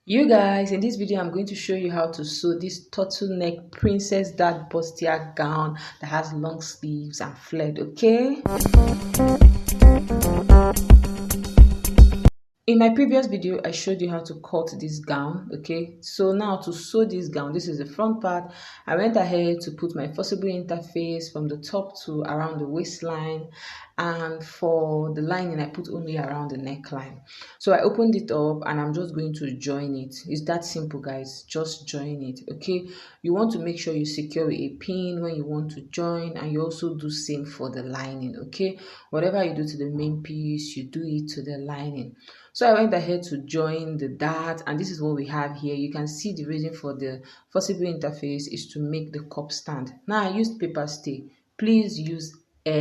You guys, in this video I'm going to show you how to sew this turtleneck princess dad bustier gown that has long sleeves and flared. Okay, in my previous video I showed you how to cut this gown. Okay, so now to sew this gown, this is the front part. I went ahead to put my forcible interface from the top to around the waistline, and for the lining I put only around the neckline. So I opened it up and I'm just going to join it. It's that simple, guys. Just join it. Okay, you want to make sure you secure a pin when you want to join, and you also do same for the lining. Okay, whatever you do to the main piece, you do it to the lining. So I went ahead to join the dart, and this is what we have here. You can see the reason for the forcible interface is to make the cup stand. Now I used paper stay. Please use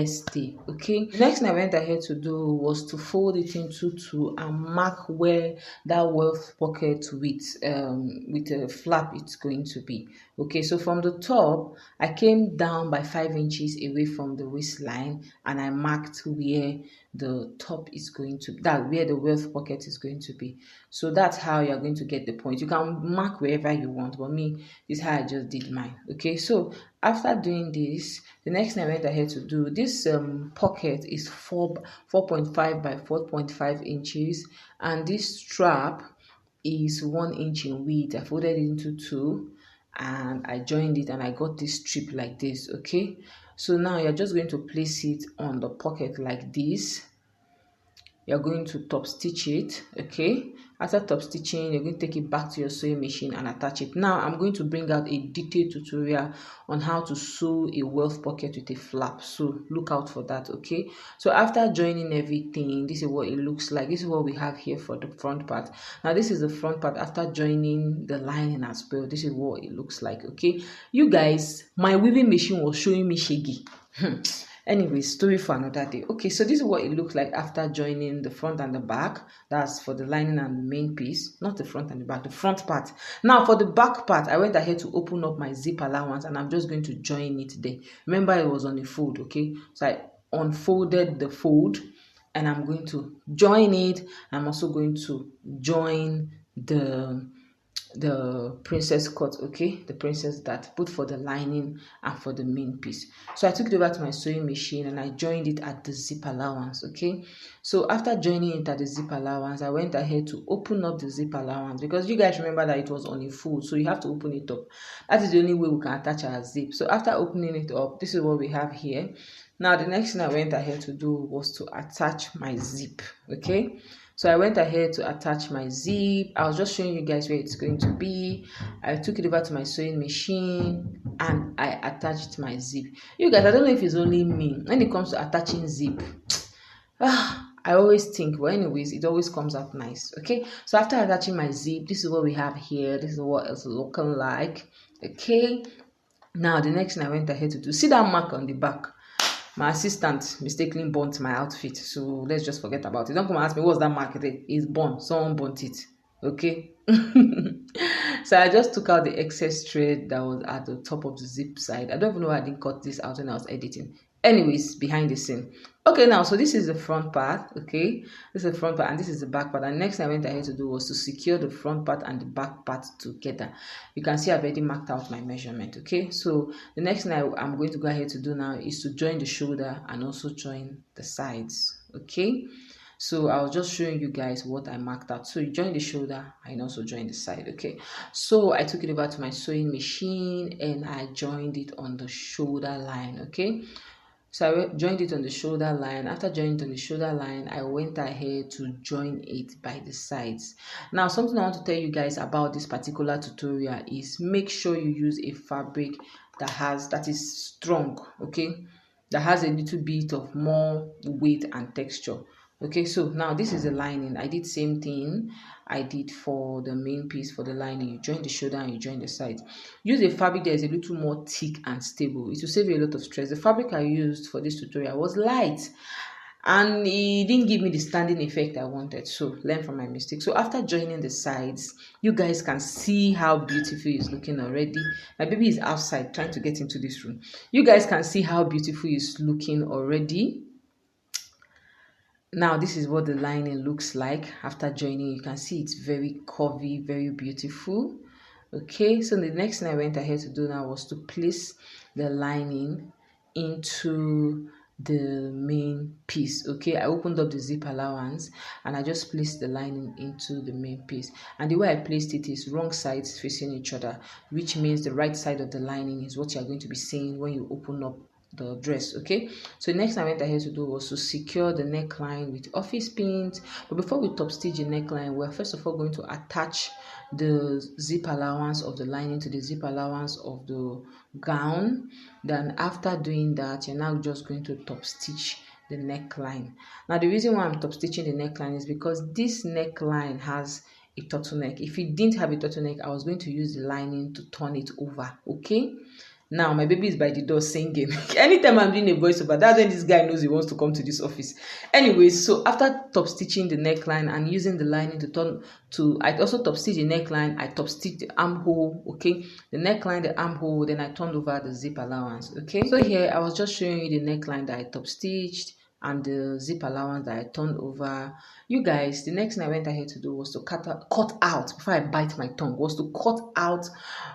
stay. Okay, the next thing I went ahead to do was to fold it into two and mark where that weft pocket with a flap it's going to be. Okay, so from the top I came down by 5 inches away from the waistline, and I marked where the top is going to, that where the weft pocket is going to be. So that's how you're going to get the point. You can mark wherever you want, but me, this is how I just did mine. Okay, so after doing this, the next thing I went ahead to do, this pocket is 4.5 by 4.5 inches, and this strap is 1 inch in width. I folded it into two and I joined it, and I got this strip like this. Okay, so now you're just going to place it on the pocket like this. You're going to top stitch it. Okay, after top stitching, you're going to take it back to your sewing machine and attach it. Now I'm going to bring out a detailed tutorial on how to sew a weft pocket with a flap, so look out for that. Okay, so after joining everything, this is what it looks like. This is what we have here for the front part. Now this is the front part after joining the lining as well. This is what it looks like. Okay, you guys, my weaving machine was showing me shaggy. Anyway, story for another day. Okay, so this is what it looks like after joining the front and the back. That's for the lining and the main piece, not the front and the back, the front part. Now for the back part, I went ahead to open up my zip allowance, and I'm just going to join it there. Remember, it was on a fold. Okay, so I unfolded the fold and I'm going to join it. I'm also going to join the princess cut, okay, the princess dart, both for the lining and for the main piece. So I took it over to my sewing machine and I joined it at the zip allowance. Okay, so after joining it at the zip allowance, I went ahead to open up the zip allowance, because you guys remember that it was on a fold, so you have to open it up. That is the only way we can attach our zip. So after opening it up, this is what we have here. Now the next thing I went ahead to do was to attach my zip. Okay, so I went ahead to attach my zip. I was just showing you guys where it's going to be. I took it over to my sewing machine and I attached my zip. You guys, I don't know if it's only me. When it comes to attaching zip, I always think, well, anyways, it always comes out nice. Okay, so after attaching my zip, this is what we have here. This is what it's looking like. Okay, now the next thing I went ahead to do, see that mark on the back? My assistant mistakenly burnt my outfit, so let's just forget about it. Don't come and ask me what's that mark there. It's burnt. Someone burnt it. Okay. So I just took out the excess thread that was at the top of the zip side. I don't even know why I didn't cut this out when I was editing. Anyways, behind the scene. Okay, now so this is the front part. Okay, this is the front part and this is the back part. And next thing I went ahead to do was to secure the front part and the back part together. You can see I've already marked out my measurement. Okay, so the next thing I'm going to go ahead to do now is to join the shoulder and also join the sides. Okay, so I was just showing you guys what I marked out. So you join the shoulder and also join the side. Okay, so I took it over to my sewing machine and I joined it on the shoulder line. Okay, so I joined it on the shoulder line. After joining it on the shoulder line, I went ahead to join it by the sides. Now, something I want to tell you guys about this particular tutorial is make sure you use a fabric that is strong, okay, that has a little bit of more weight and texture. Okay, so now this is the lining. I did same thing I did for the main piece. For the lining, you join the shoulder and you join the sides. Use a fabric that is a little more thick and stable. It will save you a lot of stress. The fabric I used for this tutorial was light and it didn't give me the standing effect I wanted. So learn from my mistake. So after joining the sides, you guys can see how beautiful it's looking already. My baby is outside trying to get into this room. You guys can see how beautiful it's looking already. Now this is what the lining looks like after joining. You can see it's very curvy, very beautiful. Okay, so the next thing I went ahead to do now was to place the lining into the main piece. Okay, I opened up the zip allowance and I just placed the lining into the main piece, and the way I placed it is wrong sides facing each other, which means the right side of the lining is what you're going to be seeing when you open up the dress. Okay, so the next thing I went ahead to do was to secure the neckline with office pins. But before we top stitch the neckline, we're first of all going to attach the zip allowance of the lining to the zip allowance of the gown. Then after doing that, you're now just going to top stitch the neckline. Now the reason why I'm top stitching the neckline is because this neckline has a turtleneck. If it didn't have a turtleneck, I was going to use the lining to turn it over. Okay, now my baby is by the door singing. Anytime I'm doing a voiceover, that's when this guy knows he wants to come to this office. Anyways, so after top stitching the neckline and using the lining to turn to, I also top stitch the neckline, I top stitch the armhole. Okay, the neckline, the armhole, then I turned over the zip allowance. Okay, so here I was just showing you the neckline that I top stitched and the zip allowance that I turned over. You guys, the next thing I went ahead to do was to cut out, before I bite my tongue, was to cut out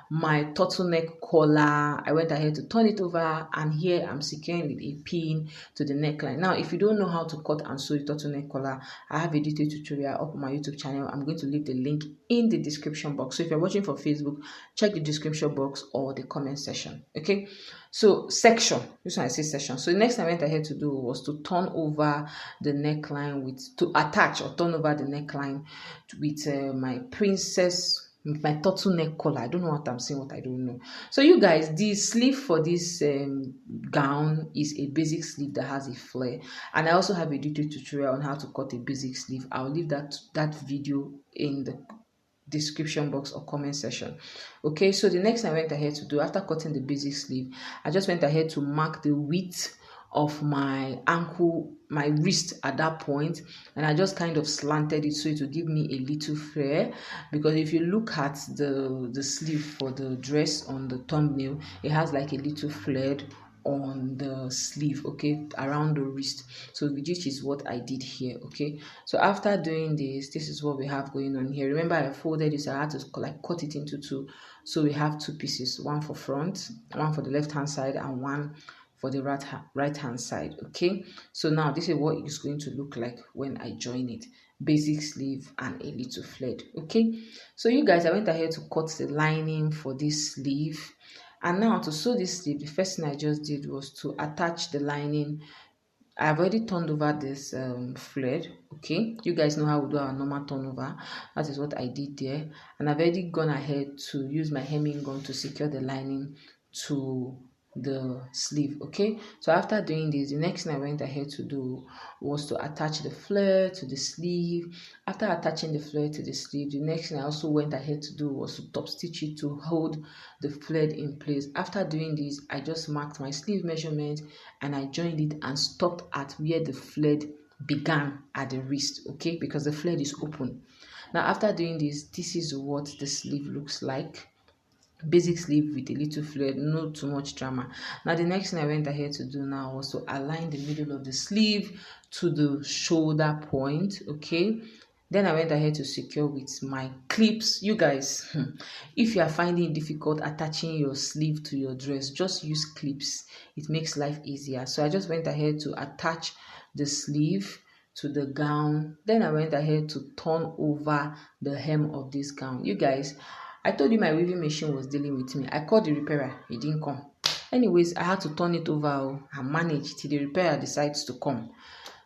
my turtleneck collar. I went ahead to turn it over, and here I'm securing with a pin to the neckline. Now if you don't know how to cut and sew a turtleneck collar, I have a detailed tutorial up on my YouTube channel. I'm going to leave the link in the description box. So if you're watching from Facebook, check the description box or the comment section. Okay, so section, this one I say section. So the next thing I went ahead to do was to turn over the neckline to attach or turn over the neckline with my turtleneck collar. I don't know what I'm saying, what I don't know. So you guys, the sleeve for this gown is a basic sleeve that has a flare, and I also have a detailed tutorial on how to cut a basic sleeve. I'll leave that video in the description box or comment section. Okay, so the next thing I went ahead to do after cutting the basic sleeve, I just went ahead to mark the width of my ankle, my wrist at that point, and I just kind of slanted it so it will give me a little flare. Because if you look at the sleeve for the dress on the thumbnail, it has like a little flared on the sleeve, okay, around the wrist. So which is what I did here. Okay, so after doing this is what we have going on here. Remember I folded this, I had to like cut it into two, so we have two pieces, one for front, one for the left hand side, and one for the right hand side. Okay, so now this is what it's going to look like when I join it. Basic sleeve and a little flared. Okay, so you guys, I went ahead to cut the lining for this sleeve, and now to sew this sleeve, the first thing I just did was to attach the lining. I've already turned over this flared. Okay, you guys know how we do our normal turnover. That is what I did there, and I've already gone ahead to use my hemming gun to secure the lining to the sleeve. Okay, so after doing this, the next thing I went ahead to do was to attach the flare to the sleeve. After attaching the flare to the sleeve, the next thing I also went ahead to do was to top stitch it to hold the flare in place. After doing this, I just marked my sleeve measurement and I joined it and stopped at where the flare began at the wrist. Okay, because the flare is open. Now after doing this is what the sleeve looks like. Basic sleeve with a little flare, no too much drama. Now the next thing I went ahead to do now was to align the middle of the sleeve to the shoulder point. Okay, then I went ahead to secure with my clips. You guys, if you are finding it difficult attaching your sleeve to your dress, just use clips. It makes life easier. So I just went ahead to attach the sleeve to the gown. Then I went ahead to turn over the hem of this gown. You guys, I told you my weaving machine was dealing with me. I called the repairer, he didn't come. Anyways, I had to turn it over and manage till the repairer decides to come.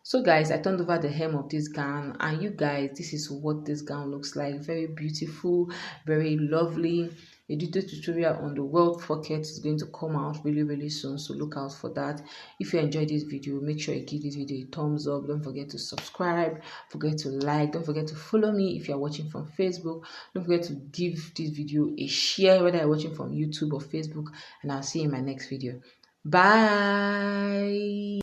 So guys, I turned over the hem of this gown, and you guys, this is what this gown looks like. Very beautiful, very lovely. A detailed tutorial on the welt pocket is going to come out really soon, so look out for that. If you enjoyed this video, make sure you give this video a thumbs up. Don't forget to subscribe, forget to like, don't forget to follow me if you're watching from Facebook. Don't forget to give this video a share whether you're watching from YouTube or Facebook, and I'll see you in my next video. Bye.